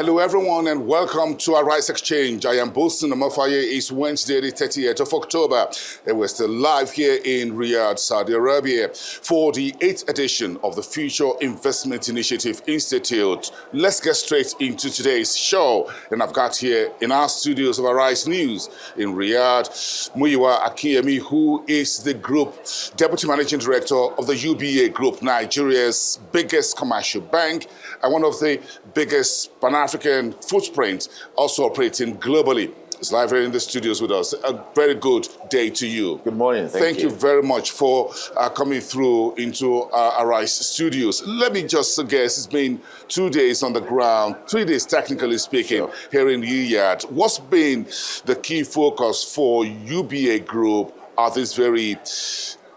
Hello everyone and welcome to our Rice Exchange. I am Boston Amafaye. It's Wednesday the 30th of October and we're still live here in Riyadh, Saudi Arabia for the 8th edition of the Future Investment Initiative Institute. Let's get straight into today's show. And I've got here in our studios of Arise News in Riyadh, Muyiwa Akinyemi, who is the Group Deputy Managing Director of the UBA Group, Nigeria's biggest commercial bank and one of the biggest Pan-African footprint, also operating globally. It's live here in the studios with us. A very good day to you. Good morning. Thank you very much for coming through into our Rice studios. Let me just guess, it's been 2 days on the ground, 3 days technically speaking, here in Riyadh. What's been the key focus for UBA Group at this very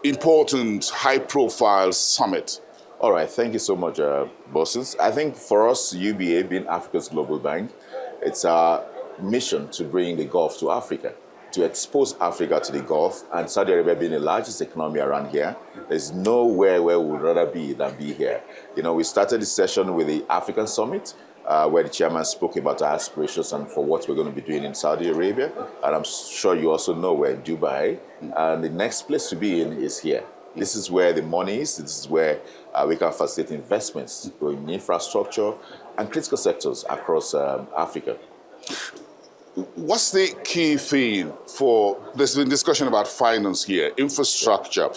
important, high-profile summit? All right, thank you so much, bosses. I think for us, UBA being Africa's global bank, it's our mission to bring the Gulf to Africa, to expose Africa to the Gulf, and Saudi Arabia being the largest economy around here, there's nowhere where we would rather be than be here. You know, we started this session with the African Summit, where the chairman spoke about our aspirations and for what we're going to be doing in Saudi Arabia, and I'm sure you also know we're in Dubai, and the next place to be in is here. This is where the money is. This is where we can facilitate investments in infrastructure and critical sectors across Africa. What's the key theme for, there's been discussion about finance here, infrastructure,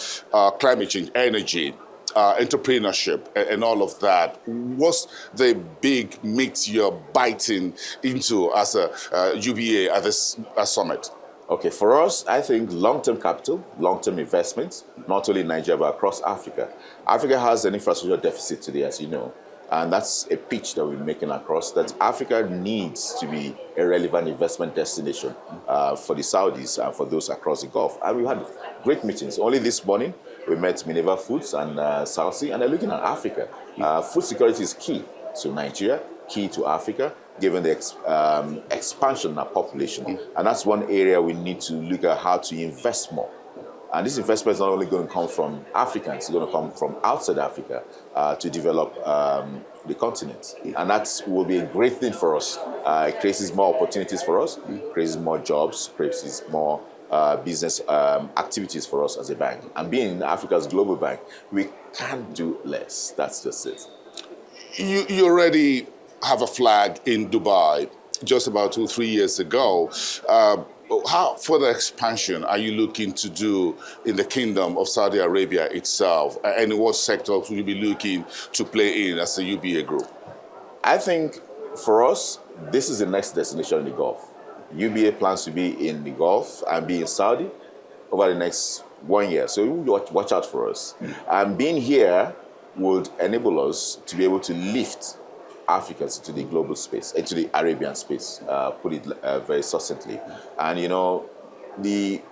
climate change, energy, entrepreneurship, and all of that. What's the big meat you're biting into as a UBA at this summit? Okay, for us, I think long-term capital, long-term investments, not only in Nigeria, but across Africa. Africa has an infrastructure deficit today, as you know, and that's a pitch that we're making across, that Africa needs to be a relevant investment destination for the Saudis and for those across the Gulf. And we had great meetings. Only this morning, we met Minerva Foods and South Sea, and they're looking at Africa. Food security is key to Nigeria, key to Africa, given the expansion in our population. And that's one area we need to look at how to invest more. And this investment is not only going to come from Africans, it's going to come from outside Africa to develop the continent. And that will be a great thing for us. It creates more opportunities for us, creates more jobs, creates more business activities for us as a bank. And being Africa's global bank, we can't do less. That's just it. You already have a flag in Dubai just about 2-3 years ago. How further expansion are you looking to do in the Kingdom of Saudi Arabia itself? And what sectors will you be looking to play in as a UBA group? I think for us, this is the next destination in the Gulf. UBA plans to be in the Gulf and be in Saudi over the next 1 year. So watch out for us. And being here would enable us to be able to lift Africans into the global space, into the Arabian space, put it very succinctly. And, you know, the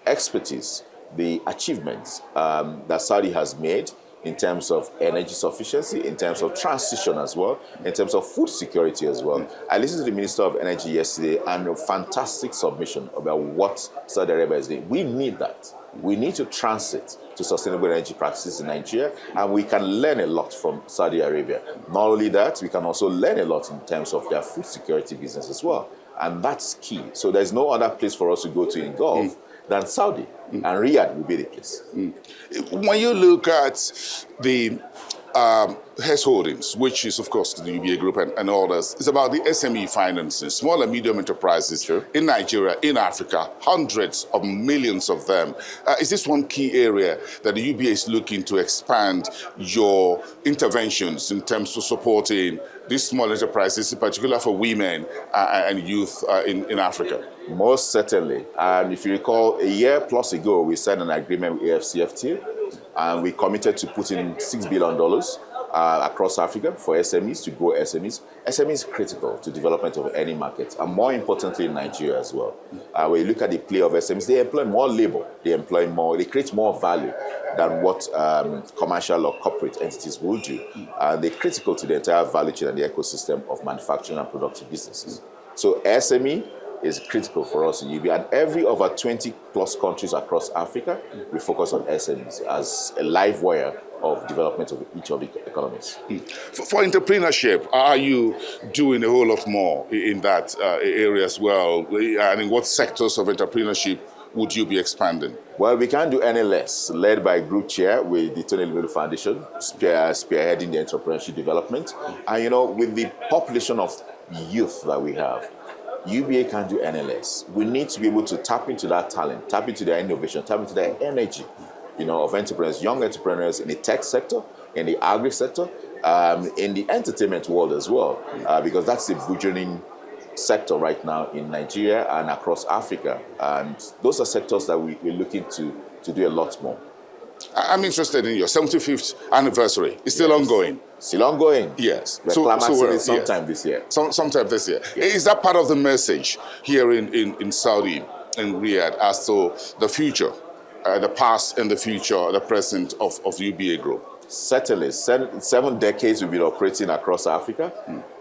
expertise, the achievements that Saudi has made in terms of energy sufficiency, in terms of transition as well, in terms of food security as well. I listened to the Minister of Energy yesterday and a fantastic submission about what Saudi Arabia is doing. We need that. We need to transit to sustainable energy practices in Nigeria, and we can learn a lot from Saudi Arabia. Not only that, we can also learn a lot in terms of their food security business as well, and that's key. So there's no other place for us to go to in Gulf than Saudi, and Riyadh will be the place. When you look at the Hess Holdings, which is, of course, the UBA Group and others, it's about the SME financing, small and medium enterprises in Nigeria, in Africa, hundreds of millions of them. Is this one key area that the UBA is looking to expand your interventions in terms of supporting these small enterprises, in particular for women and youth in Africa? Most certainly. And if you recall, a year plus ago, we signed an agreement with AFCFT, and we committed to putting $6 billion across Africa for SMEs, to grow SMEs. SMEs is critical to development of any market, and more importantly in Nigeria as well. When you look at the play of SMEs, they employ more labor, they create more value than what commercial or corporate entities will do. They're critical to the entire value chain and the ecosystem of manufacturing and productive businesses. So SME is critical for us in UBA, and every over 20 plus countries across Africa, we focus on SMEs as a live wire of development of each of the economies. For entrepreneurship, are you doing a whole lot more in that area as well? And in what sectors of entrepreneurship would you be expanding? Well, we can't do any less. Led by Group Chair with the Tony Elumelu Foundation, spearheading the entrepreneurship development. And with the population of youth that we have, UBA can't do any less. We need to be able to tap into that talent, tap into their innovation, tap into their energy, of entrepreneurs, young entrepreneurs in the tech sector, in the agri sector, in the entertainment world as well, because that's the burgeoning sector right now in Nigeria and across Africa. And those are sectors that we're looking to do a lot more. I'm interested in your 75th anniversary. It's still ongoing. Still ongoing. Yes. We're climaxing it sometime this year. Sometime this year. Yes. Is that part of the message here in Saudi, in Riyadh, as to the future, the past and the future, the present of the UBA Group? Certainly. 7 decades we've been operating across Africa.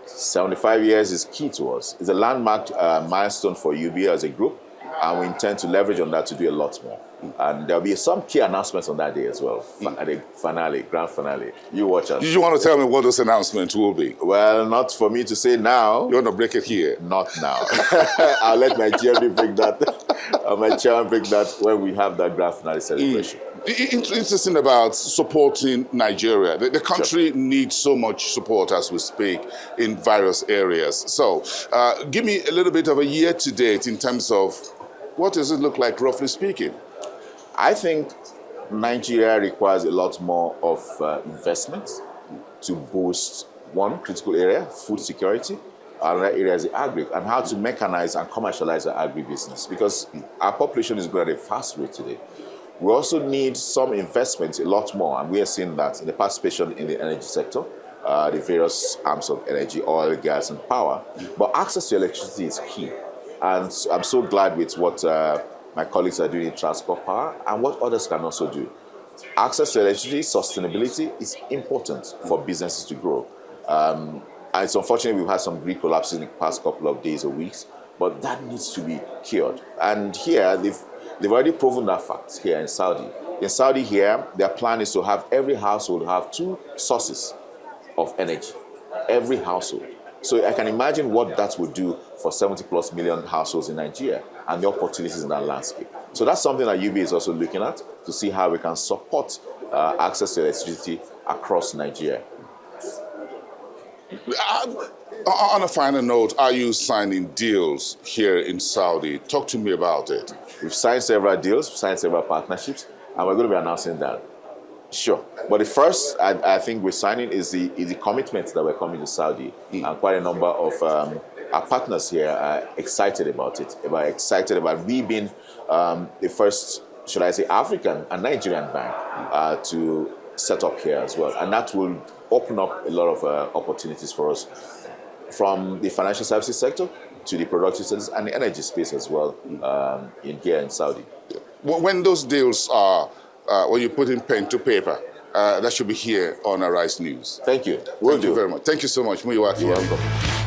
75 years is key to us. It's a landmark milestone for UBA as a group, and we intend to leverage on that to do a lot more. And there'll be some key announcements on that day as well, at the finale, grand finale. You watch us. You want to tell me what those announcements will be? Well, not for me to say now. You want to break it here? Not now. I'll let my chairman break that. My chairman break that when we have that grand finale celebration. Interesting about supporting Nigeria. The country needs so much support as we speak in various areas. So give me a little bit of a year to date in terms of what does it look like, roughly speaking? I think Nigeria requires a lot more of investment to boost one critical area, food security. Another area is the agri, and how to mechanize and commercialize the agribusiness, because our population is growing at a fast rate today. We also need some investment, a lot more, and we are seeing that in the participation in the energy sector, the various arms of energy, oil, gas, and power. But access to electricity is key. And I'm so glad with what my colleagues are doing in transport power and what others can also do. Access to electricity, sustainability is important for businesses to grow. And it's unfortunate we've had some grid collapses in the past couple of days or weeks, but that needs to be cured. And here, they've already proven that fact here in Saudi. In Saudi here, their plan is to have every household have 2 sources of energy. Every household. So I can imagine what that would do for 70+ million households in Nigeria and the opportunities in that landscape. So that's something that UBA is also looking at to see how we can support access to electricity across Nigeria. On a final note, are you signing deals here in Saudi? Talk to me about it. We've signed several deals, we've signed several partnerships, and we're going to be announcing that. Sure. But the first I think we're signing is the commitment that we're coming to Saudi. And quite a number of our partners here are excited about it. Excited about we being the first, should I say, African and Nigerian bank to set up here as well. And that will open up a lot of opportunities for us from the financial services sector to the productive sectors and the energy space as well here in Saudi. When those deals are, when you put in pen to paper, that should be here on Arise News. Thank you. Thank you very much. Thank you so much. You're welcome.